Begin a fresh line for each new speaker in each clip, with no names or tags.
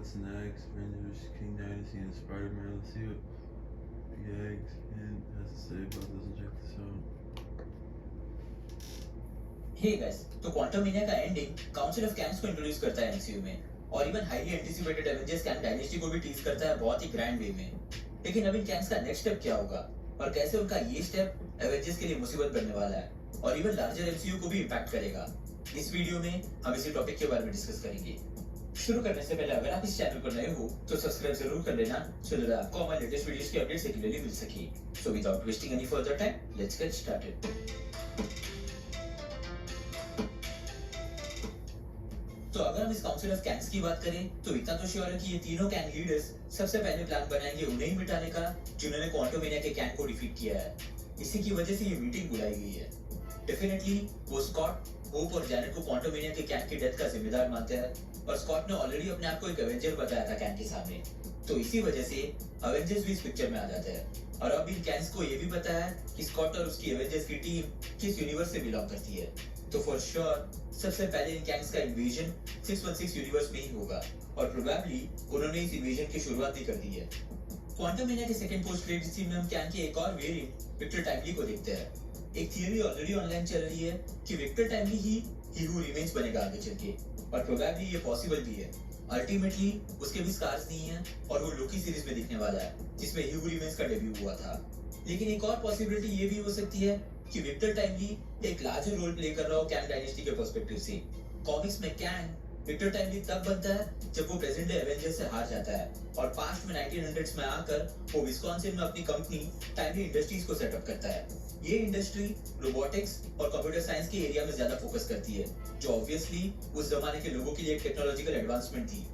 what's next? Avengers, King Dynasty, and Spider-Man. Let's see what Yags has to say about this and check this out.
Hey guys, तो Quantumania का ending council of कैंग्स को introduce करता है MCU में और even highly anticipated Avengers Kang dynasty को भी tease करता है बहुत ही ग्रैंड वे में। लेकिन अब इन कैंग्स का नेक्स्ट स्टेप क्या होगा और कैसे उनका ये स्टेप एवेंजर्स के लिए मुसीबत बनने वाला है और इवन लार्जर एमसीयू को भी इंपैक्ट करेगा। इस वीडियो में हम इसी टॉपिक के बारे में डिस्कस करेंगे। शुरू करने से पहले अगर आप इस चैनल पर नए हो तो सब्सक्राइब जरूर कर लेना so that आपको हमारे लेटेस्ट वीडियोस की अपडेट्स रेगुलरली मिल सके। So without wasting any further time, let's get started. तो अगर हम इस काउंसिल ऑफ कैंग्स की बात करें तो इतना तो श्योर है कि ये तीनों कैंग लीडर्स सबसे पहले प्लान बनाएंगे उन्हें ही मिटाने का जिन्होंने क्वांटममेनिया के कैंग को डिफीट किया है। इसी की वजह से ये मीटिंग बुलाई गई है। डेफिनेटली वो स्कॉट, होप और जैनेट को क्वांटममेनिया के कैंग की डेथ का जिम्मेदार मानते हैं और स्कॉट ने ऑलरेडी अपने आप को एक एवेंजर बताया था कैंग के सामने, तो इसी वजह से एवेंजर्स भी इस पिक्चर में आ जाते हैं। और अब इन कैंग्स को ये भी पता है कि स्कॉट और उसकी एवेंजर्स की टीम किस यूनिवर्स से बिलोंग करती है, तो फॉर श्योर सबसे पहले इन कैंग्स का इन्वेजन 616 यूनिवर्स में ही होगा और प्रोबेबली उन्होंने इस इन्वेजन की शुरुआत भी कर दी है। क्वांटममेनिया के सेकंड पोस्ट क्रेडिट सीन में हम कैंग के एक और वेरिएंट विक्टर टाइमली को देखते हैं। एक थियरी ऑलरेडी ऑनलाइन चल रही है कि विक्टर टाइमली ही हू रिमेन्स बनेगा आगे चल के और प्रोबेबली ये पॉसिबल भी है। अल्टीमेटली उसके भी स्कार्स नहीं है और वो लोकी सीरीज में दिखने वाला है जिसमें ही हू रिमेन्स का डेब्यू हुआ था। लेकिन एक और पॉसिबिलिटी ये भी हो सकती है कि विक्टर टाइमली एक लार्जर रोल प्ले कर रहा हो कैंग डायनेस्टी के पर्सपेक्टिव से। कॉमिक्स में कैंग विक्टर टाइमली तब बनता है जब वो प्रेजेंट डे एवेंजर्स से हार जाता है और पास्ट में 1900s में आकर वो विस्कॉन्सिन में अपनी कंपनी टाइमली इंडस्ट्रीज को सेटअप करता है। ये इंडस्ट्री रोबोटिक्स और कंप्यूटर साइंस के एरिया में ज्यादा फोकस करती है जो ऑब्वियसली उस जमाने के लोगों के लिए एक टेक्नोलॉजिकल एडवांसमेंट थी।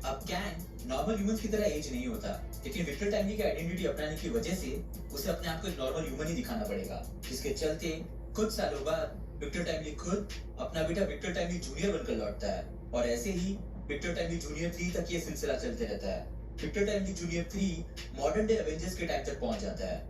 अब कैंग नॉर्मल ह्यूमंस की तरह एज नहीं होता, लेकिन विक्टर टाइमली की आइडेंटिटी अपनाने की वजह से उसे अपने आप को एक नॉर्मल ह्यूमन ही दिखाना पड़ेगा, जिसके चलते कुछ सालों बाद विक्टर टाइमली खुद अपना बेटा विक्टर टाइमली जूनियर बनकर लौटता है और ऐसे ही विक्टर टाइमली जूनियर 3 तक ये सिलसिला चलते रहता है। Victor Timely Junior 3 modern day Avengers के टाइम तक पहुंच जाता है।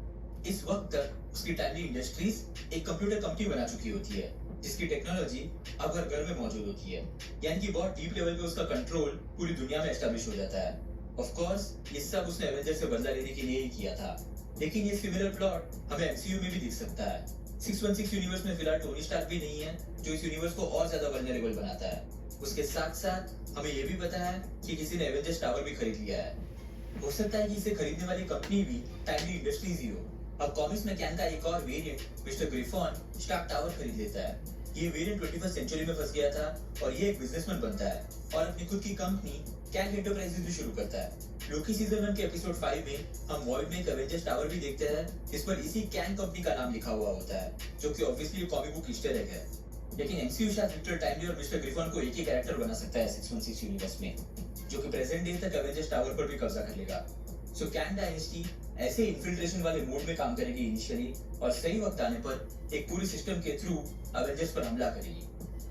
इस वक्त तक उसकी टाइमली इंडस्ट्रीज एक कंप्यूटर कंपनी बना चुकी होती है जिसकी टेक्नोलॉजी अब हर घर में मौजूद होती है, यानी कि बहुत डीप लेवल पे उसका कंट्रोल पूरी दुनिया में एस्टैब्लिश हो जाता है। ऑफ कोर्स ये सब उसने एवेंजर से बदला लेने के लिए ही किया था, लेकिन ये सिमिलर प्लॉट हमें एमसीयू में भी दिख सकता है। 616 यूनिवर्स में फिलहाल टोनी स्टार्क भी नहीं है जो इस यूनिवर्स को और ज्यादा वल्नरेबल बनाता है। उसके साथ साथ हमें ये भी पता है कि किसी ने एवेंजर्स टावर भी खरीद लिया है। हो सकता है कि इसे खरीदने वाली कंपनी भी टाइमली इंडस्ट्रीज ही हो। अब कॉमिक्स में कैंग का एक और variant mister Griffon Stark Tower खरीद लेता है। ये वेरिएंट 21st सेंचुरी में फंस गया था और ये एक बिजनेसमैन बनता है और अपनी खुद की कंपनी कैंग एंटरप्राइजेस भी शुरू करता है। लोकी सीजन 1 के एपिसोड 5 में हम वॉइड में एक एवेंजर्स टावर भी देखते हैं जिस पर इसी कैंग कंपनी का नाम लिखा हुआ होता है, जो कि obviously comic book Easter egg है। लेकिन एमसीयू शायद विक्टर टाइमली और मिस्टर ग्रिफॉन को एक ही कैरेक्टर बना सकता है 616 यूनिवर्स में, जो कि प्रेजेंट डे तक एवेंजर्स टावर पर भी कब्जा कर लेगा। सो कैंग डायनेस्टी ऐसे इन्फिल्ट्रेशन वाले मोड में काम करेगी इनिशियली और सही वक्त आने पर एक पूरी सिस्टम के थ्रू एवेंजर्स पर हमला करेगी।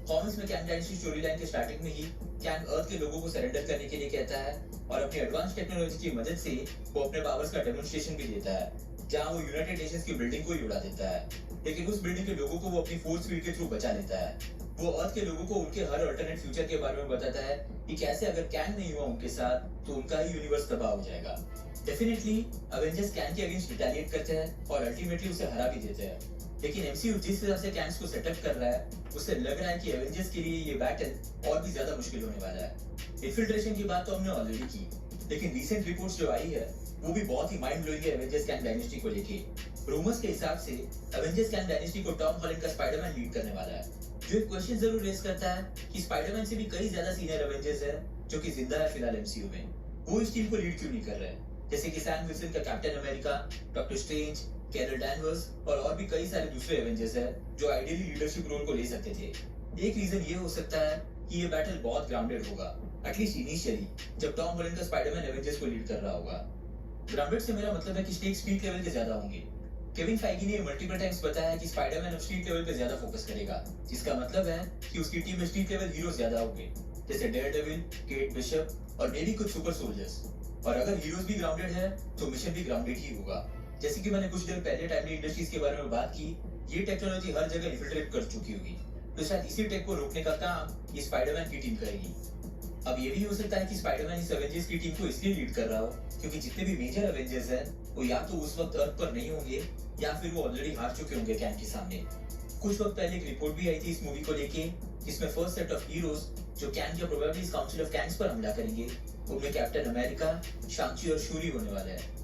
कॉमिक्स में कैंग डायनेस्टी स्टोरी लाइन के स्टार्टिंग में ही कैंग अर्थ के लोगों को सरेंडर करने के लिए कहता है और अपनी एडवांस टेक्नोलॉजी की मदद से वो अपने पावर्स का डेमोन्स्ट्रेशन भी देता है, जहां वो यूनाइटेड नेशंस की बिल्डिंग को ही उड़ा देता है। लेकिन उस बिल्डिंग के लोगों को वो अपनी फोर्स फील्ड के थ्रू बचा लेता है। वो अर्थ के लोगों को उनके हर अल्टरनेट फ्यूचर के बारे में बताता है कि कैसे अगर कैंग नहीं हुआ उनके साथ तो उनका ही यूनिवर्स तबाह हो जाएगा। डेफिनेटली एवेंजर्स कैंग के अगेंस्ट रिटेलिएट करते हैं और अल्टीमेटली उसे हरा भी देते हैं। लेकिन एमसीयू जिस तरह से कैंग्स को सेटअप कर रहा है उससे लग रहा है कि एवेंजर्स के लिए ये बैटल और भी ज्यादा मुश्किल होने वाला है। इन्फिल्ट्रेशन की बात तो हमने ऑलरेडी की, लेकिन रिसेंट रिपोर्ट्स जो आई है वो भी बहुत ही माइंड ब्लोइंग है एवेंजर्स कैंग डायनेस्टी को लेके। रूमर्स के हिसाब से एवेंजर्स कैंग डायनेस्टी को टॉम हॉलैंड का स्पाइडरमैन लीड करने वाला है, जो एक क्वेश्चन जरूर रेज करता है कि स्पाइडरमैन से भी कई ज्यादा सीनियर एवेंजर्स है जो कि जिंदा है फिलहाल एमसीयू में, वो इस टीम को लीड क्यों नहीं कर रहे हैं, जैसे कि सैम विल्सन का Captain America, Doctor Strange, Carol Danvers और भी कई सारे दूसरे एवेंजर्स हैं जो आइडियली लीडरशिप रोल को ले सकते थे। एक रीजन ये हो सकता है कि ये बैटल बहुत ग्राउंडेड होगा, एटलीस्ट इनिशियली जब टॉम हॉलैंड का स्पाइडरमैन एवेंजर्स को लीड कर रहा होगा। ग्राउंडेड से मेरा मतलब है कि स्टेक्स स्ट्रीट लेवल के ज्यादा होंगे। केविन फाइगी ने मल्टीपल टाइम्स बताया है कि स्पाइडरमैन अब स्ट्रीट लेवल पे ज्यादा फोकस करेगा, जिसका मतलब है कि उसकी टीम में स्ट्रीट लेवल हीरोज ज्यादा होंगे, जैसे डेयरडेविल, केट बिशप और मे भी कुछ सुपर सोल्जर्स। और अगर हीरोज भी ग्राउंडेड है तो मिशन भी ग्राउंडेड ही होगा। जैसे कि मैंने कुछ देर पहले टाइमली इंडस्ट्रीज के बारे में बात की, ये टेक्नोलॉजी हर जगह इन्फिल्ट्रेट कर चुकी होगी, तो शायद इसी टेक को रोकने का काम ये स्पाइडरमैन की टीम करेगी। अब ये भी हो सकता है कि स्पाइडरमैन इस एवेंजर्स की टीम को इसलिए लीड कर रहा हो क्योंकि जितने भी मेजर एवेंजर्स हैं वो या तो उस वक्त अर्थ पर नहीं होंगे या फिर वो ऑलरेडी हार चुके होंगे कैंग के सामने। कुछ वक्त पहले एक रिपोर्ट भी आई थी इस मूवी को लेके जिसमें फर्स्ट सेट ऑफ हीरोज जो कैंग या प्रोबेबली इस काउंसिल ऑफ कैंग्स पर हमला करेंगे उनमें कैप्टन अमेरिका, शांची और शूरी होने वाला है।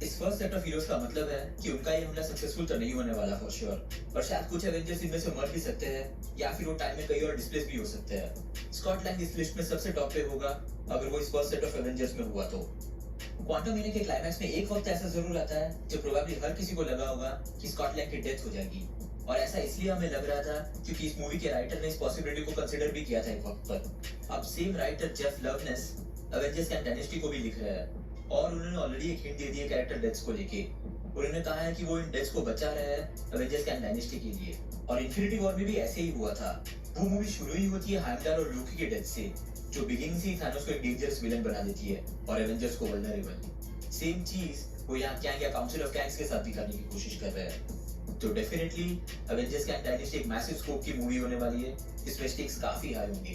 इस फर्स्ट सेट ऑफ हीरोज का मतलब है कि उनका ये हमला सक्सेसफुल तो नहीं होने वाला फॉर श्योर, पर शायद कुछ एवेंजर्स इनमें से मर भी सकते हैं या फिर वो टाइम में कहीं और डिस्प्लेस भी हो सकते हैं। स्कॉट लैंग इस लिस्ट में सबसे टॉप पे होगा अगर वो इस फर्स्ट सेट ऑफ एवेंजर्स में हुआ तो। क्वांटम के क्लाइमैक्स में एक वक्त ऐसा जरूर आता है जब प्रोबेबली हर किसी को लगा होगा कि स्कॉट लैंग की डेथ हो जाएगी, और ऐसा इसलिए हमें लग रहा था क्योंकि इस मूवी के राइटर ने इस पॉसिबिलिटी को कंसीडर भी किया था एक वक्त पर। अब same writer Jeff Loveness Avengers Kang dynasty को भी लिख रहा है और उन्होंने ऑलरेडी एक हिंट दे दी है कैरेक्टर डेथ्स को लेके। उन्होंने कहा है कि वो इन डेथ्स को बचा रहा है एवेंजर्स कैंग डायनेस्टी के लिए, और इन्फिनिटी वॉर में भी ऐसे ही हुआ था। वो मूवी शुरू ही होती है हाइमडाल और लोकी के डेथ से, जो बिगिनिंग से ही थानोस को एक डेंजरस विलन बना देती है और एवेंजर्स को वल्नरेबल। सेम चीज वो यहाँ कैंग या काउंसिल ऑफ कैंग्स के साथ भी करने की कोशिश कर रहे हैं। तो डेफिनेटली एवेंजर्स कैंग डायनेस्टी एक मैसिव स्कोप की मूवी होने वाली है जिसमें स्टेक्स काफी हाई होंगे,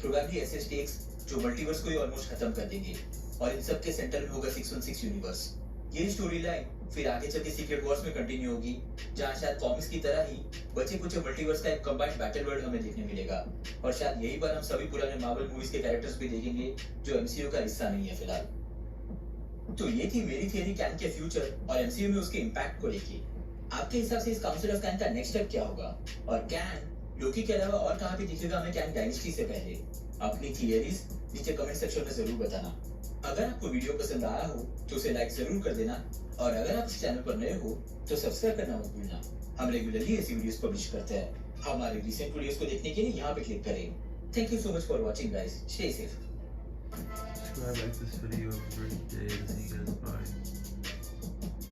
प्रोबेबली ऐसे स्टेक्स जो मल्टीवर्स को ही ऑलमोस्ट खत्म कर देंगे, और इन सब के सेंटर में होगा 616 यूनिवर्स। ये स्टोरी लाइन फिर आगे चल के सीक्रेट वॉर्स में कंटिन्यू होगी जहाँ शायद कॉमिक्स की तरह ही बचे कुछ मल्टीवर्स का एक कंबाइंड बैटल वर्ल्ड हमें देखने मिलेगा, और शायद यही पर हम सभी पुराने मार्वल मूवीज के कैरेक्टर्स भी देखेंगे जो एमसीयू का हिस्सा नहीं है फिलहाल। तो ये थी मेरी थियरी कैंग के फ्यूचर और एमसीयू में उसके इम्पैक्ट को लेके। आपके हिसाब से इस काउंसिल ऑफ कैंग का नेक्स्ट स्टेप क्या होगा, और कैंग लोकी के अलावा और कहाँ पे दिखेगा हमें कैंग डायनेस्टी से पहले? अपनी थियरीज नीचे कमेंट सेक्शन में जरूर बताना। अगर आपको वीडियो पसंद आया हो तो उसे लाइक जरूर कर देना, और अगर आप इस चैनल पर नए हो तो सब्सक्राइब करना मत भूलना। हम रेगुलरली ऐसी वीडियोस पब्लिश करते हैं। हमारे रिसेंट वीडियोस को देखने के लिए यहाँ पे क्लिक करें। Thank you so much for watching guys, stay safe.
Subscribe, like this video. Have a great day. See you guys. Bye.